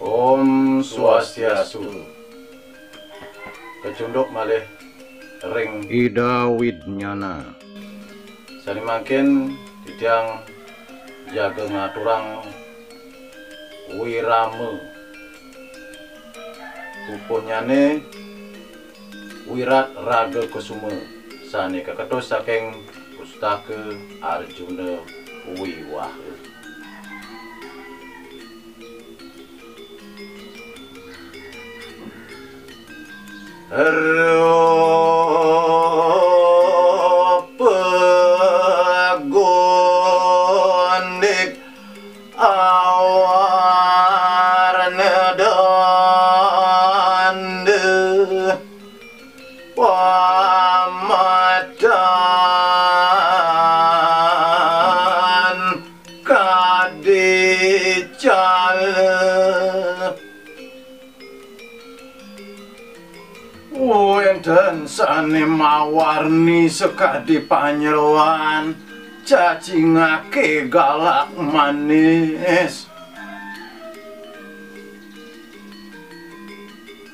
Om Swastiastu. Kecunduk malih ring Ida Widnyana. sani makin didang jaga ngaturang Wirama Kuponyane Wirat Ragakusuma sani keketus saking pustaka Arjuna Wiwah. Gundik awarna danda pamatan cala wenten sane mawarni sekadi panyeroan cecingake galak manis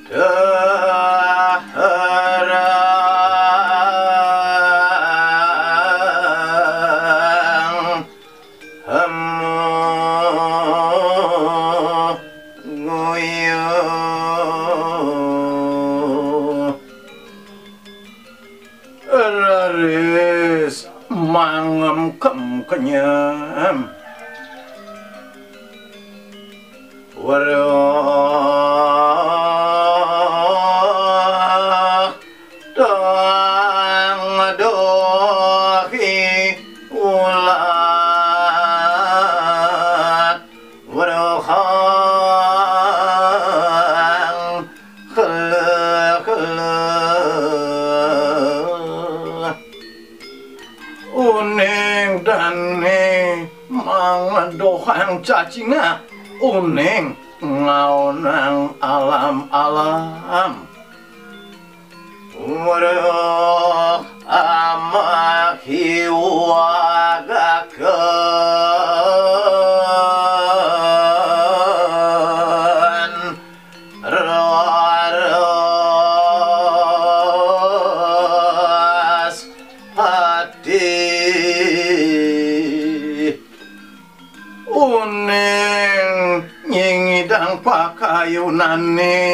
daharang raris mangem kenyam warah dang dohi ulat warahang hele uning dane mangadohang cecingak uning ngaonang alam-alam warah amahiwagekan raras hati uning nyingidang pakayunane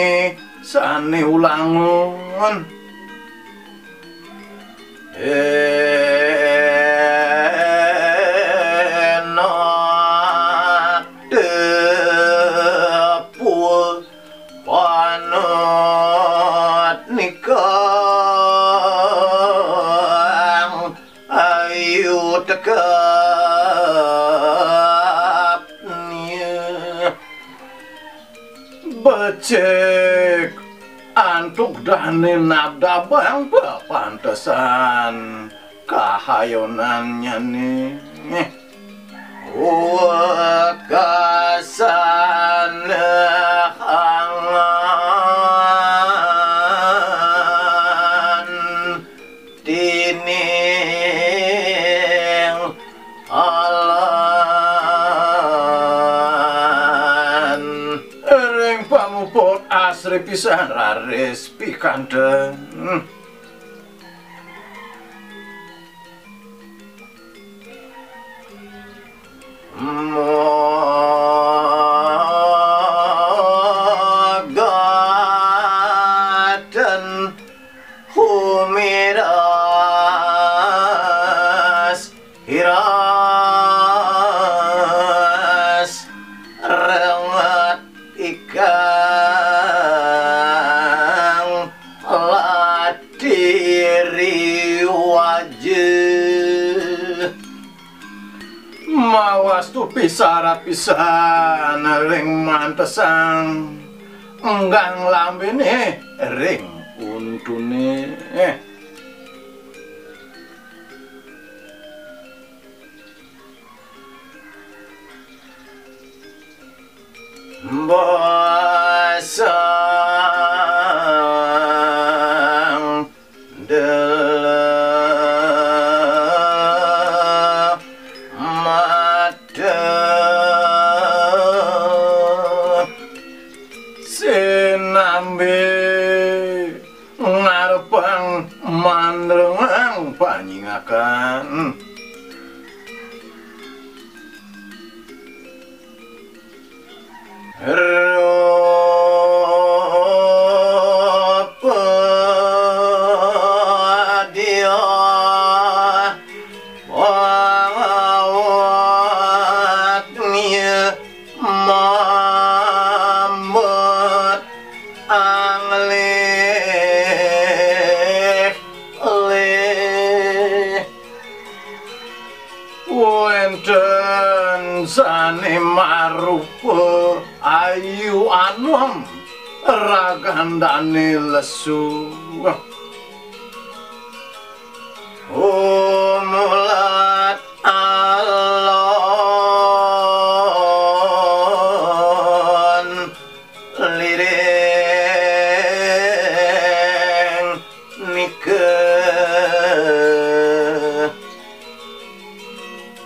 sane ulangun enak depul panot nikang ayu tekapnya becek antuk dane nabda bang pantesan kahayonannya nih wakasan hangan dining alan ring pamuput asri pisan raris pikanten Mogadan humiras hiras rengat ikang ladiri wajah mawas tu pisarat pisan ring mantesang enggang lambene ring untune basa mata wenten sane marupa ayu anom ragandane lesu mulat alon lireng nike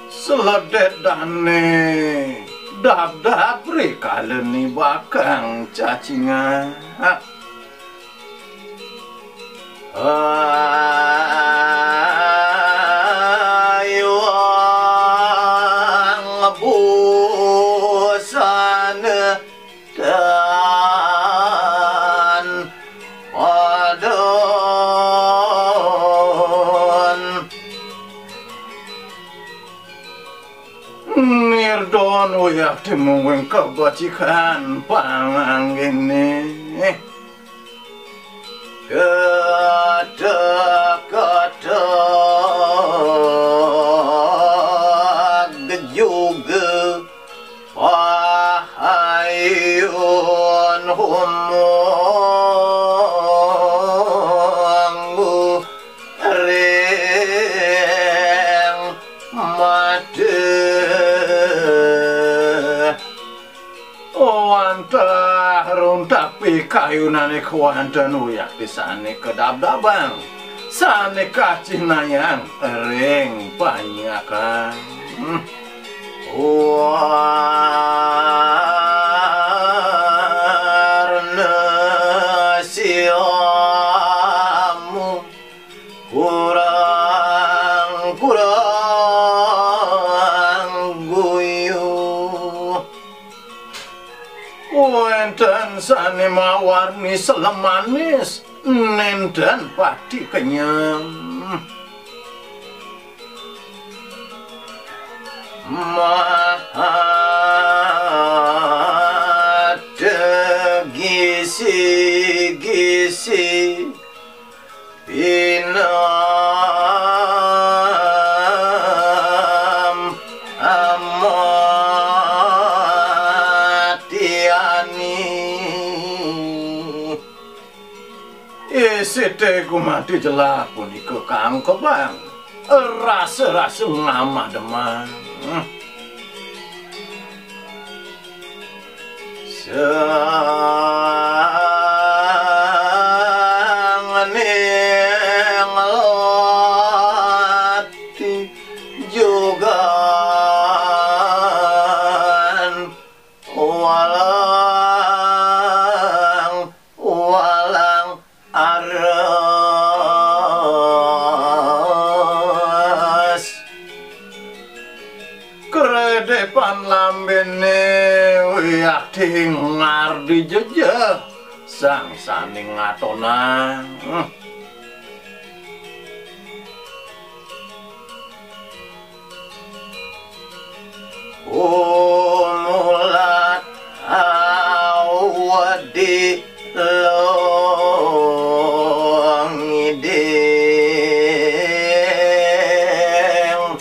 selededane dab-dab rikaleni bakang cacingak hiwang busan dan padon nirdon uyak dimungwing kebajikan panganggene kedak-kedak juga pahayun humongmu reng made wantarun tapi kayunane kuandan uyak disane kedab-dabang sane kacinayang ring panyakan warna siamu kurang guyuh wenten sane mawarni selemanis nendan padi kenyang mahade gisi-gisi pinam amatiani isite gumati jelak punika kang kebang rasa-rasa ngamah demang sanganing lati juga walang aras kredepan lambene uyak tingar dijejeh sang saning ngatonang mulat awadi longideng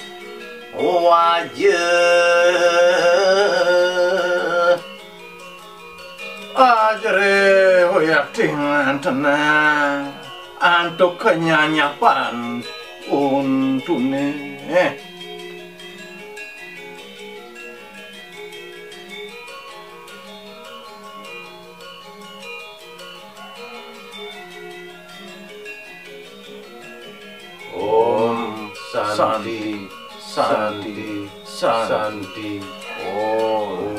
wajah ajre hoyak dengan tenang antuk kenyanyapan untune Om Santi Santi Santi Om